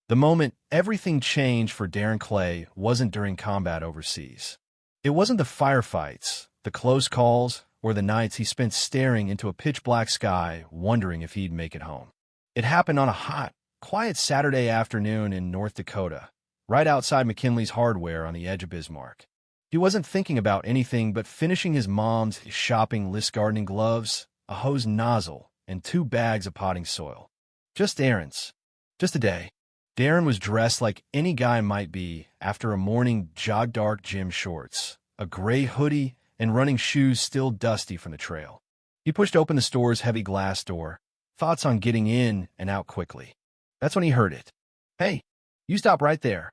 The moment everything changed for Darren Clay wasn't during combat overseas. It wasn't the firefights, the close calls, or the nights he spent staring into a pitch-black sky wondering if he'd make it home. It happened on a hot, quiet Saturday afternoon in North Dakota, right outside McKinley's Hardware on the edge of Bismarck. He wasn't thinking about anything but finishing his mom's shopping list gardening gloves, a hose nozzle, and 2 bags of potting soil. Just errands. Just a day. Darren was dressed like any guy might be after a morning jog, dark gym shorts, a gray hoodie, and running shoes still dusty from the trail. He pushed open the store's heavy glass door, thoughts on getting in and out quickly. That's when he heard it. "Hey, you stop right there."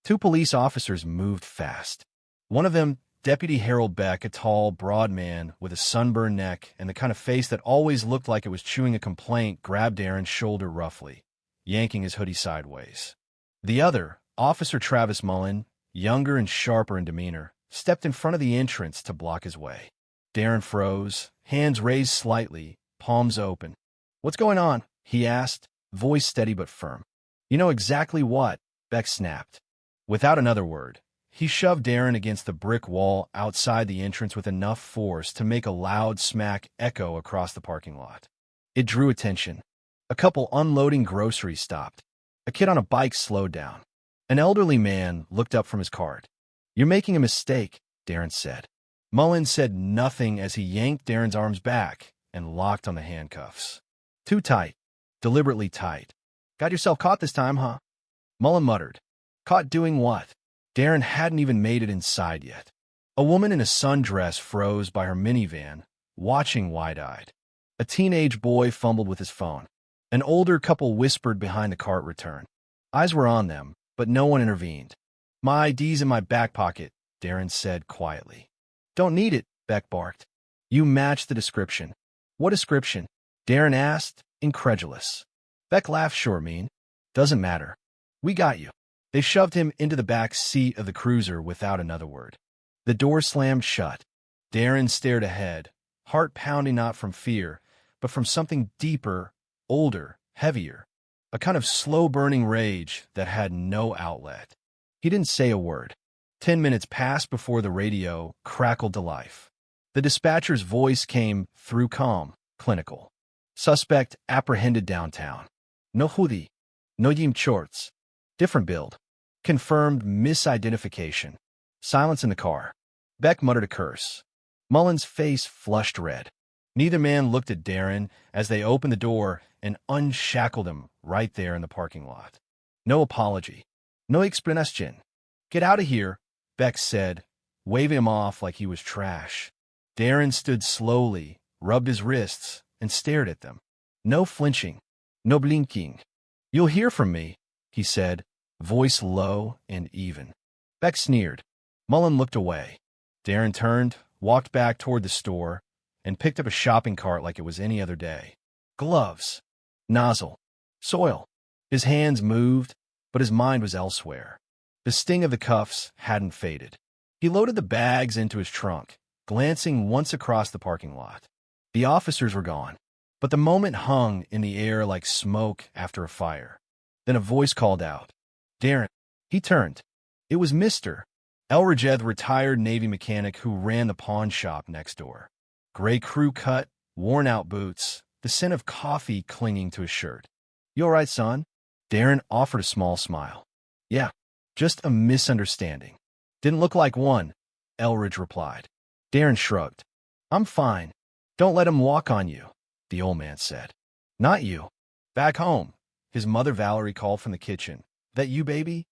2 police officers moved fast. One of them, Deputy Harold Beck, a tall, broad man with a sunburned neck and the kind of face that always looked like it was chewing a complaint, grabbed Darren's shoulder roughly, yanking his hoodie sideways. The other, Officer Travis Mullen, younger and sharper in demeanor, stepped in front of the entrance to block his way. Darren froze, hands raised slightly, palms open. "What's going on?" he asked, voice steady but firm. "You know exactly what," Beck snapped. Without another word, he shoved Darren against the brick wall outside the entrance with enough force to make a loud smack echo across the parking lot. It drew attention. A couple unloading groceries stopped. A kid on a bike slowed down. An elderly man looked up from his cart. "You're making a mistake," Darren said. Mullen said nothing as he yanked Darren's arms back and locked on the handcuffs. "Too tight. Deliberately tight. Got yourself caught this time, huh?" Mullen muttered. "Caught doing what?" Darren hadn't even made it inside yet. A woman in a sundress froze by her minivan, watching wide-eyed. A teenage boy fumbled with his phone. An older couple whispered behind the cart return. Eyes were on them, but no one intervened. "My ID's in my back pocket," Darren said quietly. "Don't need it," Beck barked. "You match the description." "What description?" Darren asked, incredulous. Beck laughed. "Sure, mean. Doesn't matter. We got you." They shoved him into the back seat of the cruiser without another word. The door slammed shut. Darren stared ahead, heart pounding not from fear, but from something deeper, older, heavier, a kind of slow-burning rage that had no outlet. He didn't say a word. 10 minutes passed before the radio crackled to life. The dispatcher's voice came through calm, clinical. "Suspect apprehended downtown. No hoodie. No yim shorts. Different build. Confirmed misidentification." Silence in the car. Beck muttered a curse. Mullen's face flushed red. Neither man looked at Darren as they opened the door and unshackled him right there in the parking lot. No apology. No explanation. "Get out of here," Beck said, waving him off like he was trash. Darren stood slowly, rubbed his wrists, and stared at them. No flinching. No blinking. "You'll hear from me," he said, voice low and even. Beck sneered. Mullen looked away. Darren turned, walked back toward the store, and picked up a shopping cart like it was any other day. Gloves. Nozzle. Soil. His hands moved, but his mind was elsewhere. The sting of the cuffs hadn't faded. He loaded the bags into his trunk, glancing once across the parking lot. The officers were gone, but the moment hung in the air like smoke after a fire. Then a voice called out, "Darren." He turned. It was Mr. Elridge, the retired Navy mechanic who ran the pawn shop next door. Gray crew cut, worn-out boots, the scent of coffee clinging to his shirt. "You all right, son?" Darren offered a small smile. "Yeah, just a misunderstanding." "Didn't look like one," Elridge replied. Darren shrugged. "I'm fine. Don't let him walk on you," the old man said. "Not you. Back home," his mother Valerie called from the kitchen. "That you, baby?"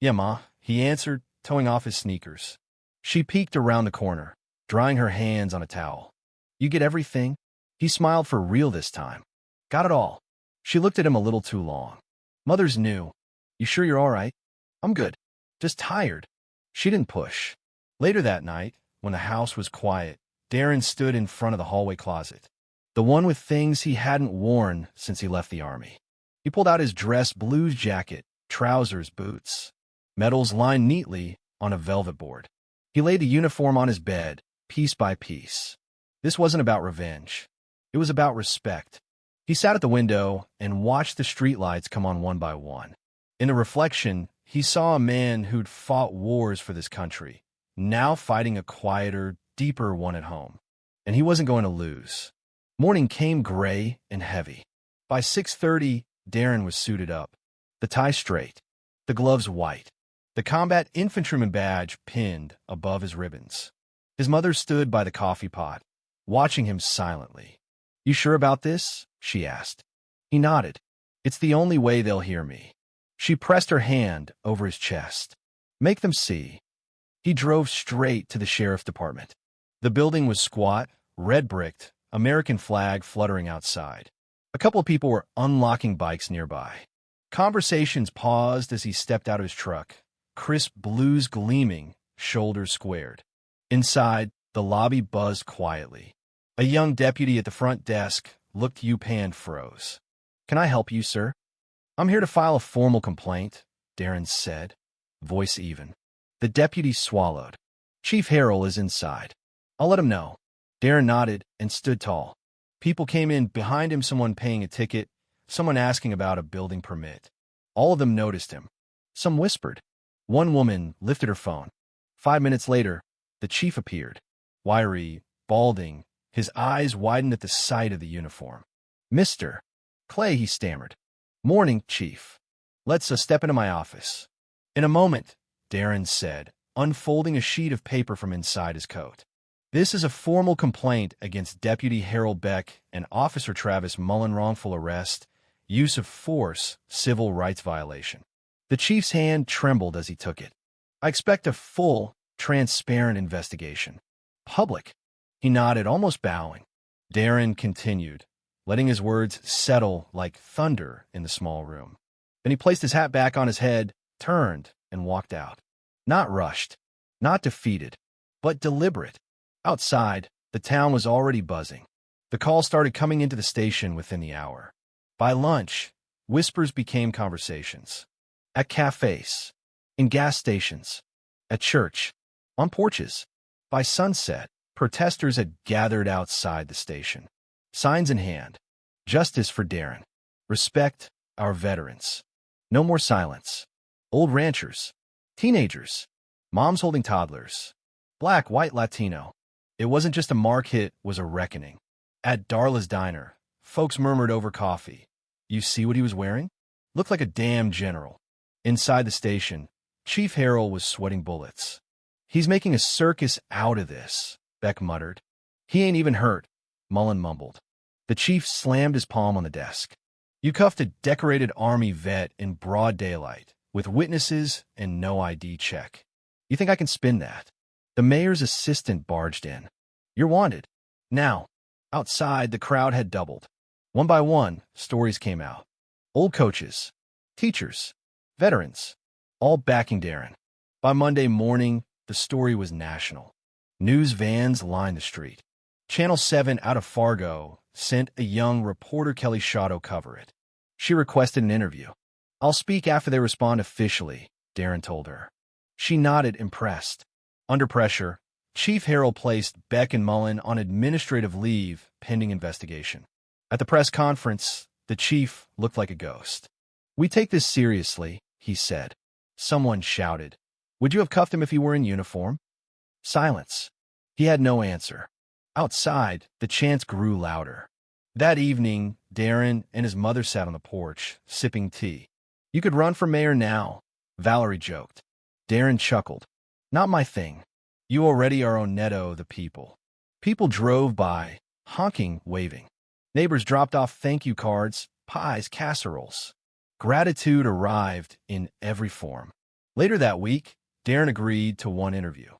"Yeah, Ma," he answered, towing off his sneakers. She peeked around the corner, drying her hands on a towel. "You get everything?" He smiled for real this time. "Got it all." She looked at him a little too long. "Mother's new. You sure you're all right?" "I'm good. Just tired." She didn't push. Later that night, when the house was quiet, Darren stood in front of the hallway closet, the one with things he hadn't worn since he left the Army. He pulled out his dress blues jacket, trousers, boots. Medals lined neatly on a velvet board. He laid the uniform on his bed, piece by piece. This wasn't about revenge. It was about respect. He sat at the window and watched the streetlights come on one by one. In the reflection, he saw a man who'd fought wars for this country, now fighting a quieter, deeper one at home. And he wasn't going to lose. Morning came gray and heavy. By 6:30, Darren was suited up, the tie straight, the gloves white, the combat infantryman badge pinned above his ribbons. His mother stood by the coffee pot, watching him silently. "You sure about this?" she asked. He nodded. "It's the only way they'll hear me." She pressed her hand over his chest. "Make them see." He drove straight to the sheriff's department. The building was squat, red-bricked, American flag fluttering outside. A couple of people were unlocking bikes nearby. Conversations paused as he stepped out of his truck, crisp blues gleaming, shoulders squared. Inside, the lobby buzzed quietly. A young deputy at the front desk looked up and froze. "Can I help you, sir?" "I'm here to file a formal complaint," Darren said, voice even. The deputy swallowed. "Chief Harrell is inside. I'll let him know." Darren nodded and stood tall. People came in behind him, someone paying a ticket, someone asking about a building permit. All of them noticed him. Some whispered. One woman lifted her phone. 5 minutes later, the chief appeared. Wiry, balding, his eyes widened at the sight of the uniform. "Mr. Clay," he stammered. "Morning, Chief. Let's step into my office." "In a moment," Darren said, unfolding a sheet of paper from inside his coat. "This is a formal complaint against Deputy Harold Beck and Officer Travis Mullen, wrongful arrest, use of force, civil rights violation." The chief's hand trembled as he took it. "I expect a full, transparent investigation. Public." He nodded, almost bowing. Darren continued, letting his words settle like thunder in the small room. Then he placed his hat back on his head, turned, and walked out. Not rushed, not defeated, but deliberate. Outside, the town was already buzzing. The calls started coming into the station within the hour. By lunch, whispers became conversations. At cafes, in gas stations, at church, on porches. By sunset, protesters had gathered outside the station. Signs in hand. Justice for Darren. Respect our veterans. No more silence. Old ranchers. Teenagers. Moms holding toddlers. Black, white, Latino. It wasn't just a market, it was a reckoning. At Darla's Diner, folks murmured over coffee. "You see what he was wearing? Looked like a damn general." Inside the station, Chief Harrell was sweating bullets. "He's making a circus out of this," Beck muttered. "He ain't even hurt," Mullen mumbled. The chief slammed his palm on the desk. "You cuffed a decorated Army vet in broad daylight, with witnesses and no ID check. You think I can spin that?" The mayor's assistant barged in. "You're wanted." Now, outside, the crowd had doubled. One by one, stories came out. Old coaches, teachers, veterans, all backing Darren. By Monday morning, the story was national. News vans lined the street. Channel 7 out of Fargo sent a young reporter, Kelly Shaw, to cover it. She requested an interview. "I'll speak after they respond officially," Darren told her. She nodded, impressed. Under pressure, Chief Harrell placed Beck and Mullen on administrative leave pending investigation. At the press conference, the chief looked like a ghost. "We take this seriously," he said. Someone shouted, "Would you have cuffed him if he were in uniform?" Silence. He had no answer. Outside, the chants grew louder. That evening, Darren and his mother sat on the porch, sipping tea. "You could run for mayor now," Valerie joked. Darren chuckled. "Not my thing. You already are Oneto the people." People drove by, honking, waving. Neighbors dropped off thank you cards, pies, casseroles. Gratitude arrived in every form. Later that week, Darren agreed to one interview.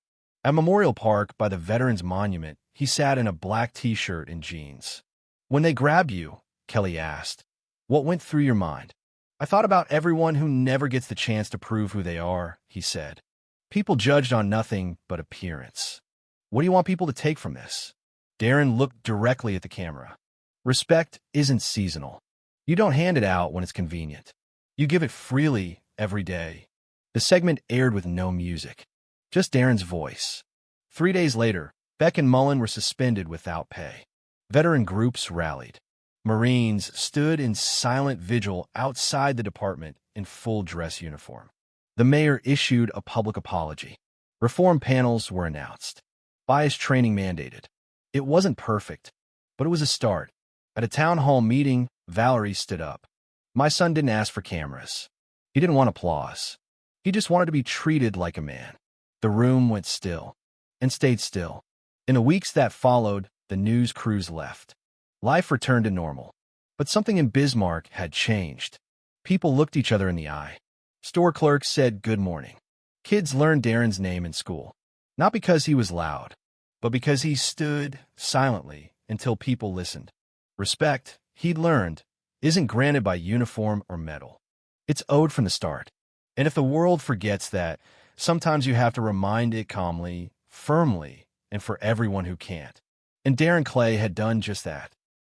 At Memorial Park by the Veterans Monument, he sat in a black t-shirt and jeans. "When they grabbed you," Kelly asked, "what went through your mind?" "I thought about everyone who never gets the chance to prove who they are," he said. "People judged on nothing but appearance. What do you want people to take from this?" Darren looked directly at the camera. "Respect isn't seasonal. You don't hand it out when it's convenient. You give it freely every day." The segment aired with no music, just Darren's voice. 3 days later, Beck and Mullen were suspended without pay. Veteran groups rallied. Marines stood in silent vigil outside the department, in full dress uniform. The mayor issued a public apology. Reform panels were announced. Bias training mandated. It wasn't perfect, but it was a start. At a town hall meeting, Valerie stood up. My son didn't ask for cameras. He didn't want applause. He just wanted to be treated like a man. The room went still, and stayed still. In the weeks that followed, the news crews left. Life returned to normal. But something in Bismarck had changed. People looked each other in the eye. Store clerks said good morning. Kids learned Darren's name in school. Not because he was loud, but because he stood silently until people listened. Respect, he'd learned, isn't granted by uniform or medal. It's owed from the start. And if the world forgets that, sometimes you have to remind it calmly, firmly, and for everyone who can't. And Darren Clay had done just that.